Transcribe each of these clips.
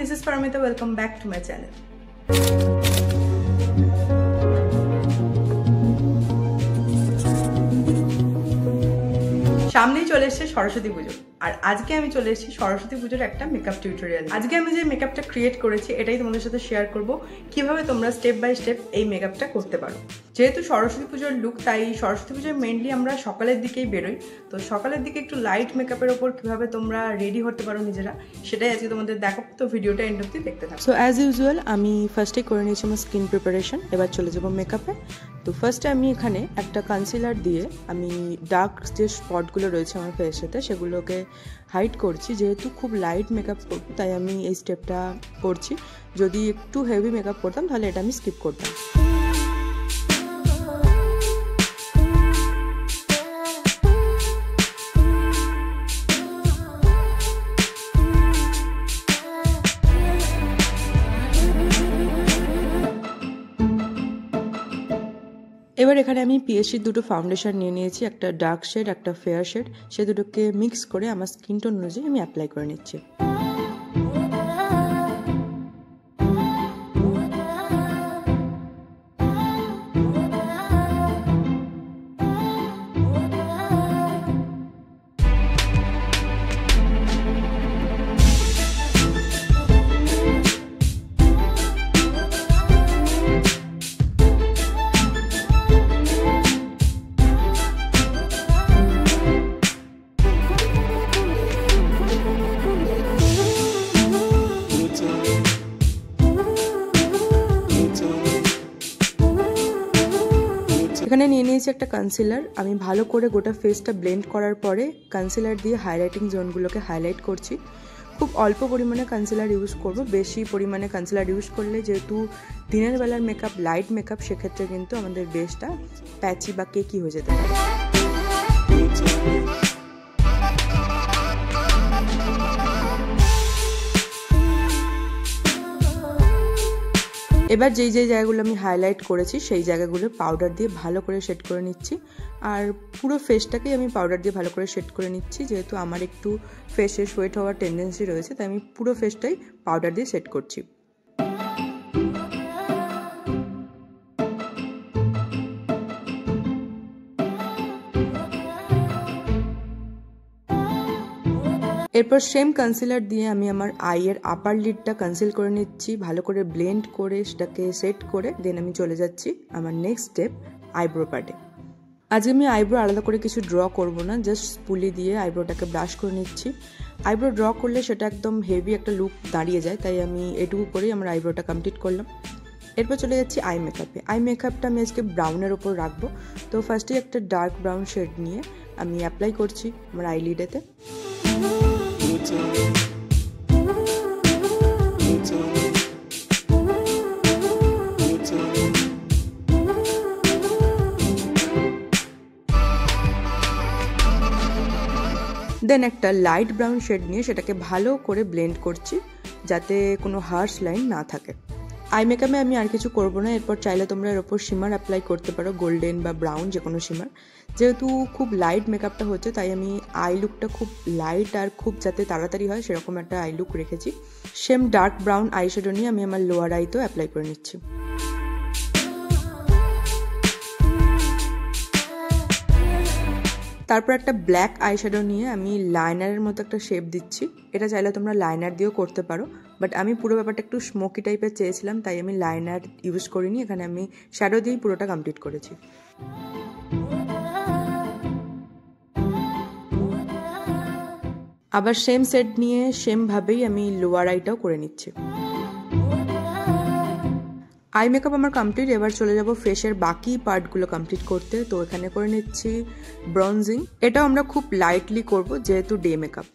this is Paramita. Welcome back to my channel. সামনেই চলে এসেছে সরস্বতী পুজো আর আজকে আমি চলে এসেছি সরস্বতী পুজোর একটা মেকআপ টিউটোরিয়াল। আজকে আমি যে মেকআপটা ক্রিয়েট করেছি এটাই তোমাদের সাথে শেয়ার করব কিভাবে তোমরা স্টেপ বাই স্টেপ এই মেকআপটা করতে পারো। যেহেতু সরস্বতী পুজোর লুক, তাই সরস্বতী পুজোয় মেইনলি আমরা সকালের দিকেই বেরোই। তো সকালের দিকে একটু লাইট মেকআপের ওপর কিভাবে তোমরা রেডি হতে পারো নিজেরা, সেটাই আজকে তোমাদের দেখো। তো ভিডিওটা এন্ড অবধি দেখতে থাকো। সো অ্যাজ ইউজুয়াল আমি ফার্স্টে করে নিয়েছি আমার স্কিন প্রিপারেশন, এবার চলে যাবো মেকআপে। তো ফার্স্টে আমি এখানে একটা কনসিলার দিয়ে আমি ডার্ক যে স্পটগুলো রয়েছে আমার ফেসেতে সেগুলোকে হাইড করছি। যেহেতু খুব লাইট মেকআপ করবো তাই আমি এই স্টেপটা করছি। যদি একটু হেভি মেকআপ করতাম তাহলে এটা আমি স্কিপ করতাম। এবার এখানে আমি পিএসসির দুটো ফাউন্ডেশন নিয়ে নিয়েছি, একটা ডার্ক শেড একটা ফেয়ার শেড। সে দুটোকে মিক্স করে আমার স্কিন টোন অনুযায়ী আমি অ্যাপ্লাই করে নিচ্ছি। এখানে নিয়ে নিয়েছি একটা কনসিলার। আমি ভালো করে গোটা ফেসটা ব্লেন্ড করার পরে কনসিলার দিয়ে হাইলাইটিং জোনগুলোকে হাইলাইট করছি। খুব অল্প পরিমাণে কনসিলার ইউজ করব, বেশি পরিমাণে কনসিলার ইউজ করলে যেহেতু দিনের বেলার মেকআপ লাইট মেকআপ, সেক্ষেত্রে কিন্তু আমাদের বেসটা প্যাচি বা কেকি হয়ে যেতে পারে। এবার যেই জায়গাগুলো আমি হাইলাইট করেছি সেই জায়গাগুলো পাউডার দিয়ে ভালো করে শেড করে নিচ্ছি। আর পুরো ফেসটাকেই আমি পাউডার দিয়ে ভালো করে শেড করে নিচ্ছি। যেহেতু আমার একটু ফেসে সোয়েট হওয়ার টেন্ডেন্সি রয়েছে তাই আমি পুরো ফেসটাই পাউডার দিয়ে শেড করছি। এরপর সেম কনসিলার দিয়ে আমি আমার আইয়ের আপার লিডটা কনসিল করে নিচ্ছি, ভালো করে ব্লেন্ড করে সেটাকে সেট করে দেন আমি চলে যাচ্ছি আমার নেক্সট স্টেপ আইব্রো পার্টে। আজকে আমি আইব্রো আলাদা করে কিছু ড্র করব না, জাস্ট স্পুলি দিয়ে আইব্রোটাকে ব্রাশ করে নিচ্ছি। আইব্রো ড্র করলে সেটা একদম হেভি একটা লুক দাঁড়িয়ে যায়, তাই আমি এটুকু করেই আমার আইব্রোটা কমপ্লিট করলাম। এরপর চলে যাচ্ছি আই মেকআপে। আই মেকআপটা আমি আজকে ব্রাউনের ওপর রাখবো। তো ফার্স্টে একটা ডার্ক ব্রাউন শেড নিয়ে আমি অ্যাপ্লাই করছি আমার আইলিডেতে। দেন একটা লাইট ব্রাউন শেড নিয়ে সেটাকে ভালো করে ব্লেন্ড করছি যাতে কোনো হার্শ লাইন না থাকে। আই মেকআপে আমি আর কিছু করব না। এরপর চাইলে তোমরা এর ওপর শিমার অ্যাপ্লাই করতে পারো, গোল্ডেন বা ব্রাউন যে কোনো শিমার। যেহেতু খুব লাইট মেকআপটা হচ্ছে তাই আমি আই লুকটা খুব লাইট আর খুব যাতে তাড়াতাড়ি হয় সেরকম একটা আই লুক রেখেছি। Same dark brown eye shadow নিয়ে আমি আমার লোয়ার আইতেও অ্যাপ্লাই করে নিচ্ছি। তারপর একটা ব্ল্যাক আই শ্যাডো নিয়ে আমি লাইনারের মতো একটা শেপ দিচ্ছি। এটা চাইলে তোমরা লাইনার দিয়েও করতে পারো, বাট আমি পুরো ব্যাপারটা একটু স্মোকি টাইপের চেয়েছিলাম তাই আমি লাইনার ইউজ করিনি। এখানে আমি শ্যাডো দিয়েই পুরোটা কমপ্লিট করেছি। আবার সেম সেট নিয়ে সেমভাবেই আমি লোয়ার আইটাও করে নিচ্ছি। আই মেকআপ আমার কমপ্লিট। এবার চলে যাব ফেসের বাকি পার্টগুলো কমপ্লিট করতে। তো এখানে করে নিচ্ছি ব্রঞ্জিং। এটাও আমরা খুব লাইটলি করব যেহেতু ডে মেকআপ।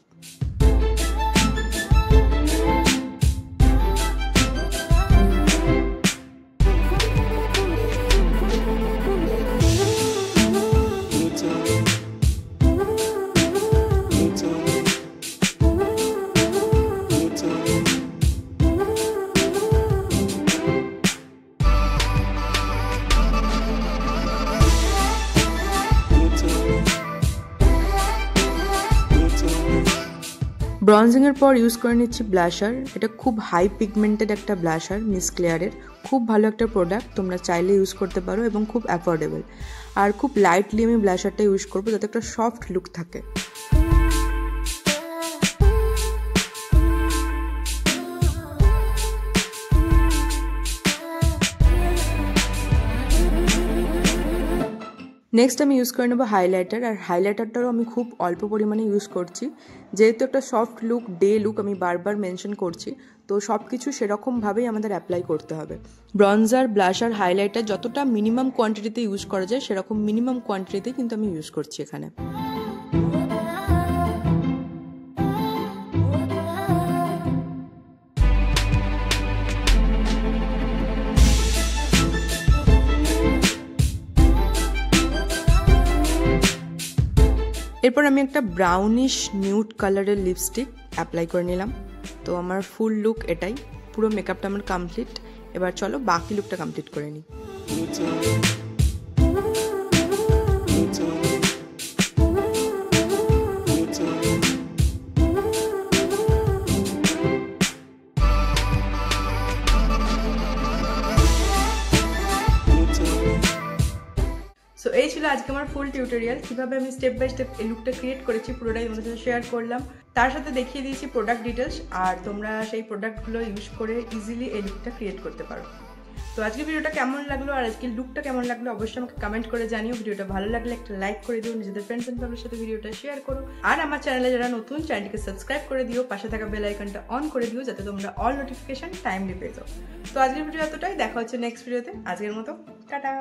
ব্রঞ্জিংয়ের পর ইউজ করে নিচ্ছি ব্লাশার। এটা খুব হাই পিগমেন্টেড একটা ব্লাশার, মিস ক্লেয়ারের। খুব ভালো একটা প্রোডাক্ট, তোমরা চাইলে ইউজ করতে পারো এবং খুব অ্যাফোর্ডেবল। আর খুব লাইটলি আমি ব্লাশারটা ইউজ করবো যাতে একটা সফট লুক থাকে। নেক্সট আমি ইউজ করে নেবো হাইলাইটার। আর হাইলাইটারটারও আমি খুব অল্প পরিমাণে ইউজ করছি, যেহেতু একটা সফট লুক, ডে লুক আমি বারবার মেনশন করছি, তো সব কিছু সেরকমভাবেই আমাদের অ্যাপ্লাই করতে হবে। ব্রঞ্জার, ব্লাশার, হাইলাইটার যতটা মিনিমাম কোয়ান্টিটিতে ইউজ করা যায় সেরকম মিনিমাম কোয়ান্টিটিতে কিন্তু আমি ইউজ করছি এখানে। এরপর আমি একটা ব্রাউনিশ নিউড কালারের লিপস্টিক অ্যাপ্লাই করে নিলাম। তো আমার ফুল লুক এটাই, পুরো মেকআপটা আমার কমপ্লিট। এবার চলো বাকি লুকটা কমপ্লিট করে নিই। সো এই ছিল আজকে আমার ফুল টিউটোরিয়াল, কিভাবে আমি স্টেপ বাই স্টেপ এই লুকটা ক্রিয়েট করেছি পুরোটাই তোমাদের সাথে শেয়ার করলাম। তার সাথে দেখিয়ে দিয়েছি প্রোডাক্ট ডিটেলস, আর তোমরা সেই প্রোডাক্টগুলো ইউজ করে ইজিলি এই লুকটা ক্রিয়েট করতে পারো। তো আজকে ভিডিওটা কেমন লাগলো আর আজকে লুকটা কেমন লাগলো অবশ্যই আমাকে কমেন্ট করে জানিও। ভিডিওটা ভালো লাগলে একটা লাইক করে দিও, নিজেদের ফ্রেন্ডস এন্ড ফ্যামিলির সাথে ভিডিওটা শেয়ার করো। আর আমার চ্যানেলে যারা নতুন, চ্যানেলটিকে সাবস্ক্রাইব করে দিও, পাশে থাকা বেল আইকনটা অন করে দিও যাতে তোমরা অল নোটিফিকেশন টাইমলি পেয়ে যাও। তো আজকের ভিডিও এতটাই, দেখা হচ্ছে নেক্সট ভিডিওতে। আজকের মতো টাটা।